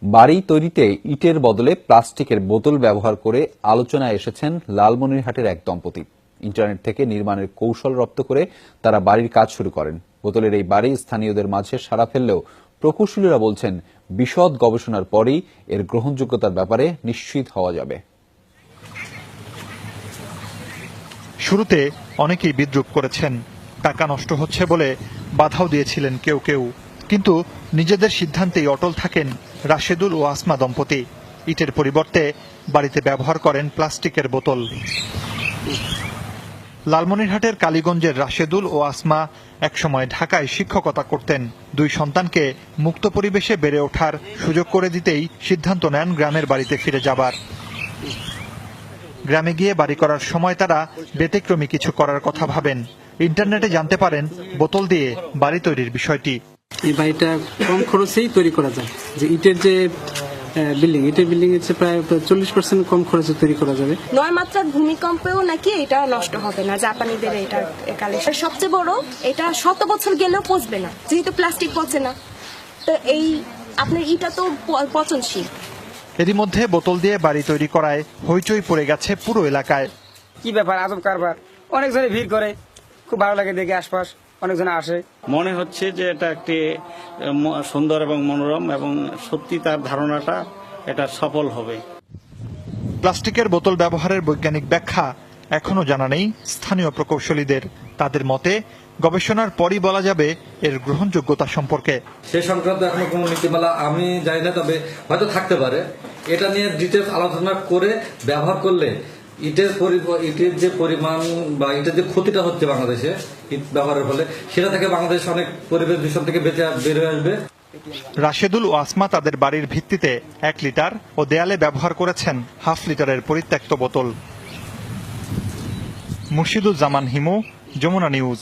বাড়ি তৈরিতে ইটের বদলে প্লাস্টিকের বোতল ব্যবহার করে আলোচনায় এসেছেন লালমনিরহাটের এক দম্পতি। ইন্টারনেট থেকে নির্মাণের কৌশল রপ্ত করে তারা বাড়ির কাজ শুরু করেন। বোতলের এই বাড়ি স্থানীয়দের মাঝে সাড়া ফেললেও প্রকৌশলীরা বলছেন বিশদ গবেষণার পরেই এর গ্রহণযোগ্যতার ব্যাপারে নিশ্চিত হওয়া যাবে। শুরুতে অনেকেই বিদ্রূপ করেছেন, টাকা নষ্ট হচ্ছে বলে বাধাও দিয়েছিলেন কেউ কেউ, কিন্তু নিজেদের সিদ্ধান্তেই অটল থাকেন রাশেদুল ও আসমা দম্পতি। ইটের পরিবর্তে বাড়িতে ব্যবহার করেন প্লাস্টিকের বোতল। লালমনিরহাটের কালীগঞ্জের রাশেদুল ও আসমা একসময় ঢাকায় শিক্ষকতা করতেন। দুই সন্তানকে মুক্ত পরিবেশে বেড়ে ওঠার সুযোগ করে দিতেই সিদ্ধান্ত নেন গ্রামের বাড়িতে ফিরে যাবার। গ্রামে গিয়ে বাড়ি করার সময় তারা ব্যতিক্রমী কিছু করার কথা ভাবেন। ইন্টারনেটে জানতে পারেন বোতল দিয়ে বাড়ি তৈরির বিষয়টি। এই বাড়িটা কম খরচেই তৈরি করা যায়, যে ইটের বিল্ডিং হচ্ছে প্রায় 40% কম খরচে তৈরি করা যাবে। 9 মাত্রার ভূমিকম্পেও নাকি এটা নষ্ট হবে না, জাপানিদের এটা কালেকশন। সবচেয়ে বড়, এটা 100 বছর গেলেও পচবে না, যেহেতু প্লাস্টিক পচে না। তো এই আপনার ইটা তো পচনশীল। এরই মধ্যে বোতল দিয়ে বাড়ি তৈরি করায় হইচই পড়ে গেছে পুরো এলাকায়। কি ব্যাপার, আজব কারবার। অনেকজনে ভিড় করে, খুব ভালো লাগে দেখে, আশপাশ অনেকজন আসে। মনে হচ্ছে যে এটা একটি সুন্দর এবং মনোরম, এবং সত্যি তার ধারণাটা এটা সফল হবে। প্লাস্টিকের বোতল ব্যবহারের বৈজ্ঞানিক ব্যাখ্যা এখনো জানা নেই স্থানীয় প্রকৌশলীদের। তাদের মতে গবেষণার পরই বলা যাবে এর গ্রহণযোগ্যতা সম্পর্কে। সে সংক্রান্ত এখনো কোনো নীতিমালা আমি জানি না, তবে হয়তো থাকতে পারে। এটা নিয়ে ডিটেলস আলোচনা করে ব্যবহার করলে ইটের যে পরিমাণ বা ইটের যে ক্ষতিটা হচ্ছে বাংলাদেশে ইট ব্যবহারের ফলে, সেটা থেকে বাংলাদেশ অনেক পরিবেশ দূষণ থেকে বের হয়ে আসবে। রাশেদুল ও আসমা তাদের বাড়ির ভিত্তিতে 1 লিটার ও দেয়ালে ব্যবহার করেছেন হাফ লিটারের পরিত্যক্ত বোতল। মুর্শিদুজ্জামান হিমু, যমুনা নিউজ।